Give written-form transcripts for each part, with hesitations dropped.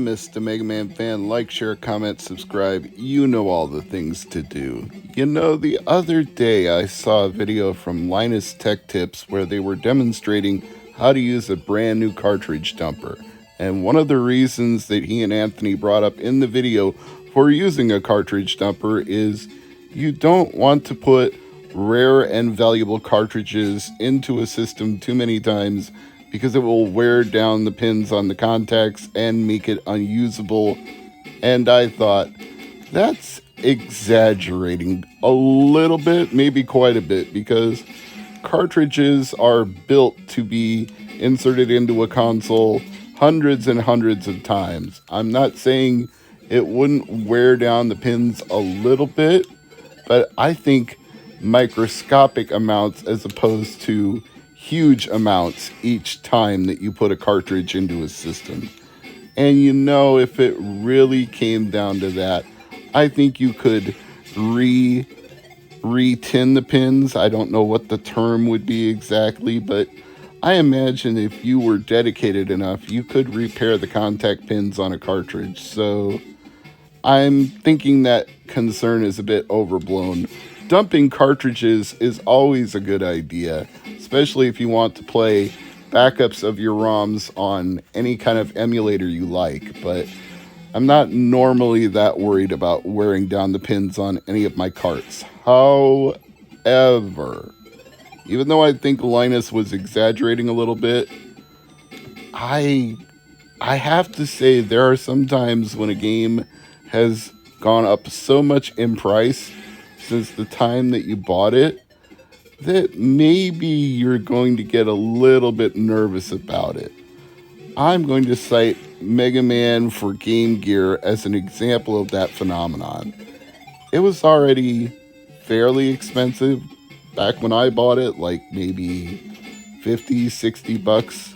Mr. MegaManFan. Like, share, comment, subscribe. You know all the things to do. You know, the other day I saw a video from Linus Tech Tips where they were demonstrating how to use a brand new cartridge dumper. And one of the reasons that he and Anthony brought up in the video for using a cartridge dumper is you don't want to put rare and valuable cartridges into a system too many times because it will wear down the pins on the contacts and make it unusable. And I thought, that's exaggerating a little bit, maybe quite a bit, because cartridges are built to be inserted into a console hundreds and hundreds of times. I'm not saying it wouldn't wear down the pins a little bit, but I think microscopic amounts as opposed to huge amounts each time that you put a cartridge into a system. And you know, if it really came down to that, I think you could re-tin the pins. I don't know what the term would be exactly, but I imagine if you were dedicated enough, you could repair the contact pins on a cartridge. So I'm thinking that concern is a bit overblown. Dumping cartridges is always a good idea, especially if you want to play backups of your ROMs on any kind of emulator you like, but I'm not normally that worried about wearing down the pins on any of my carts. However, even though I think Linus was exaggerating a little bit, I have to say there are some times when a game has gone up so much in price since the time that you bought it that maybe you're going to get a little bit nervous about it. I'm going to cite Mega Man for Game Gear as an example of that phenomenon. It was already fairly expensive back when I bought it, like maybe 50, 60 bucks.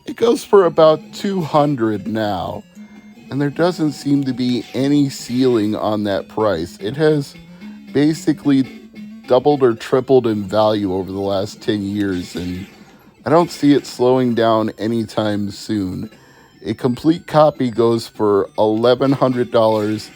It goes for about 200 now, and there doesn't seem to be any ceiling on that price. It has basically doubled or tripled in value over the last 10 years, and I don't see it slowing down anytime soon. A complete copy goes for $1,100.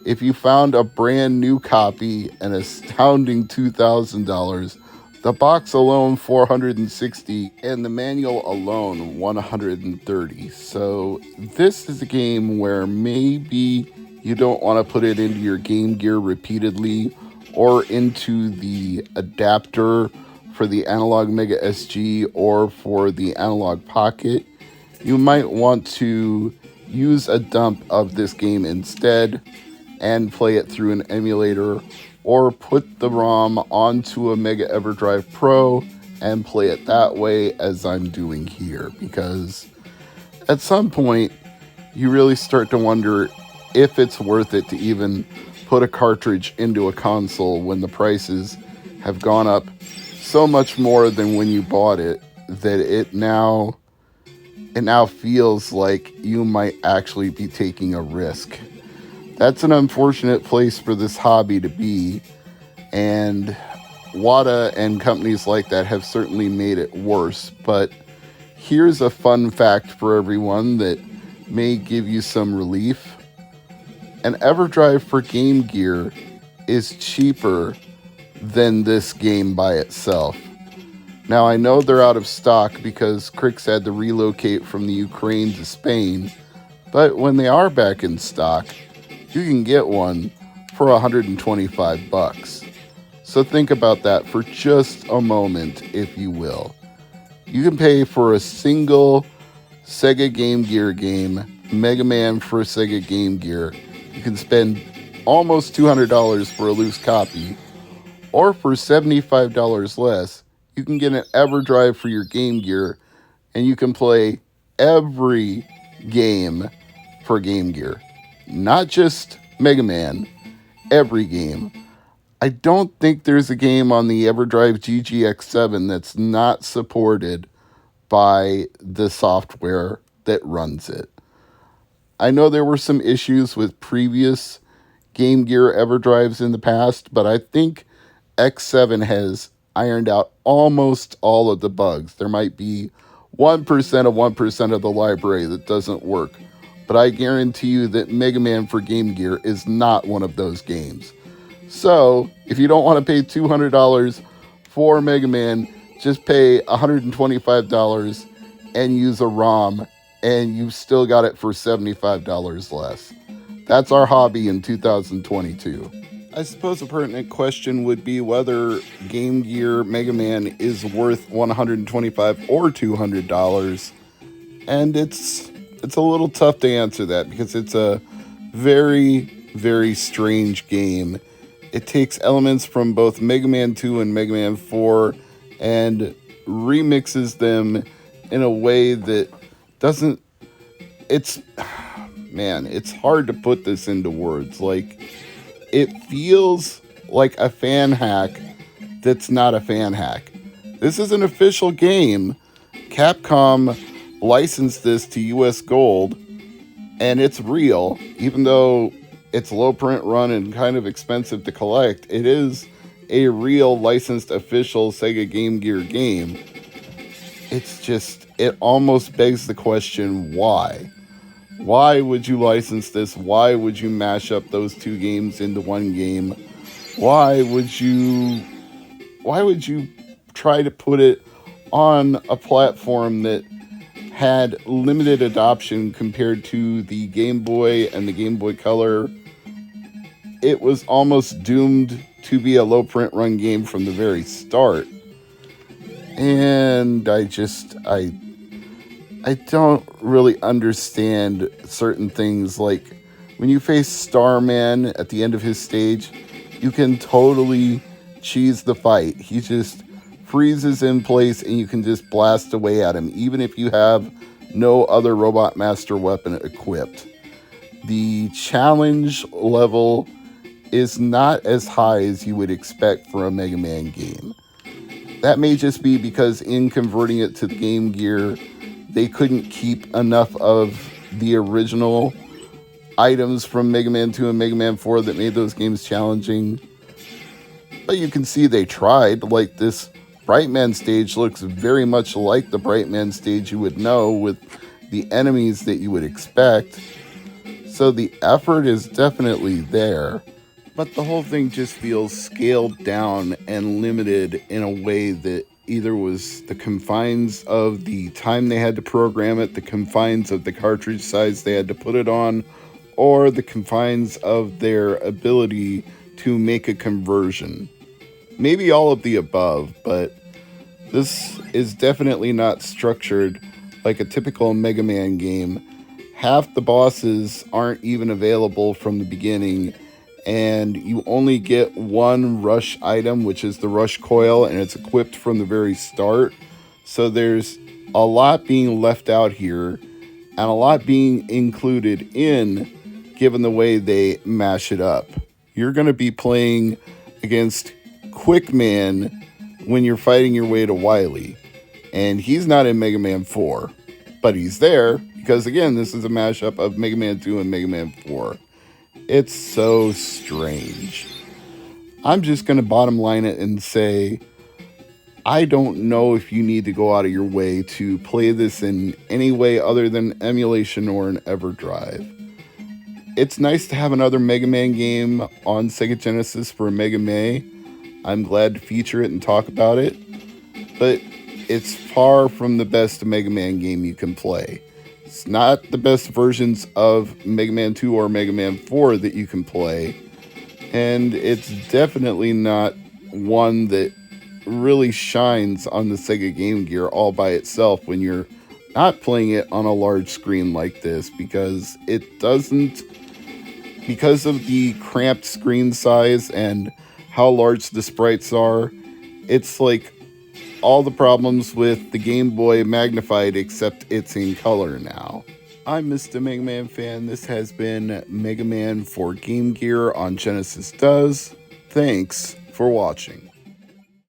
If you found a brand new copy, an astounding $2,000. The box alone $460, and the manual alone $130. So this is a game where maybe you don't want to put it into your Game Gear repeatedly or into the adapter for the Analog Mega SG or for the Analog Pocket. You might want to use a dump of this game instead and play it through an emulator, or put the ROM onto a Mega EverDrive Pro and play it that way, as I'm doing here, because at some point you really start to wonder if it's worth it to even put a cartridge into a console when the prices have gone up so much more than when you bought it that it now feels like you might actually be taking a risk. That's an unfortunate place for this hobby to be, and WATA and companies like that have certainly made it worse. But here's a fun fact for everyone that may give you some relief. An EverDrive for Game Gear is cheaper than this game by itself. Now, I know they're out of stock because Crix had to relocate from the Ukraine to Spain, but when they are back in stock, you can get one for $125. So think about that for just a moment, if you will. You can pay for a single Sega Game Gear game, Mega Man for Sega Game Gear. You can spend almost $200 for a loose copy, or for $75 less, you can get an EverDrive for your Game Gear, and you can play every game for Game Gear. Not just Mega Man, every game. I don't think there's a game on the EverDrive GGX7 that's not supported by the software that runs it. I know there were some issues with previous Game Gear EverDrives in the past, but I think X7 has ironed out almost all of the bugs. There might be 1% of the library that doesn't work. but I guarantee you that Mega Man for Game Gear is not one of those games. So, if you don't want to pay $200 for Mega Man, just pay $125 and use a ROM, and you've still got it for $75 less. That's our hobby in 2022. I suppose a pertinent question would be whether Game Gear Mega Man is worth $125 or $200. And it's a little tough to answer that because it's a very, very strange game. It takes elements from both Mega Man 2 and Mega Man 4 and remixes them in a way that doesn't... It's... Man, it's hard to put this into words. Like, it feels like a fan hack that's not a fan hack. This is an official game. Capcom licensed this to US Gold, and it's real, even though it's low print run and kind of expensive to collect. It is a real licensed official Sega Game Gear game. It's just, it almost begs the question, why? Why would you license this? Why would you mash up those two games into one game? Why would you try to put it on a platform that had limited adoption compared to the Game Boy and the Game Boy Color? It was almost doomed to be a low print run game from the very start. And I don't really understand certain things. Like, when you face Starman at the end of his stage, you can totally cheese the fight. He just freezes in place and you can just blast away at him, even if you have no other Robot Master weapon equipped. The challenge level is not as high as you would expect for a Mega Man game. That may just be because in converting it to the Game Gear, they couldn't keep enough of the original items from Mega Man 2 and Mega Man 4 that made those games challenging. But you can see they tried. Like, this Brightman stage looks very much like the Brightman stage you would know, with the enemies that you would expect. So the effort is definitely there. But the whole thing just feels scaled down and limited in a way that either was the confines of the time they had to program it, the confines of the cartridge size they had to put it on, or the confines of their ability to make a conversion. Maybe all of the above, but this is definitely not structured like a typical Mega Man game. Half the bosses aren't even available from the beginning, and you only get one rush item, which is the rush coil, and it's equipped from the very start. So there's a lot being left out here and a lot being included in, given the way they mash it up. You're going to be playing against Quickman when you're fighting your way to Wily, and he's not in Mega Man 4, but he's there because, again, this is a mashup of Mega Man 2 and Mega Man 4. It's so strange. I'm just going to bottom line it and say, I don't know if you need to go out of your way to play this in any way other than emulation or an EverDrive. It's nice to have another Mega Man game on Sega Genesis for Mega Man. I'm glad to feature it and talk about it, but it's far from the best Mega Man game you can play. It's not the best versions of Mega Man 2 or Mega Man 4 that you can play, and it's definitely not one that really shines on the Sega Game Gear all by itself when you're not playing it on a large screen like this, because it doesn't, because of the cramped screen size and how large the sprites are. It's like all the problems with the Game Boy magnified, except it's in color now. I'm Mr. MegaManFan. This has been Mega Man for Game Gear on Genesis Does. Thanks for watching.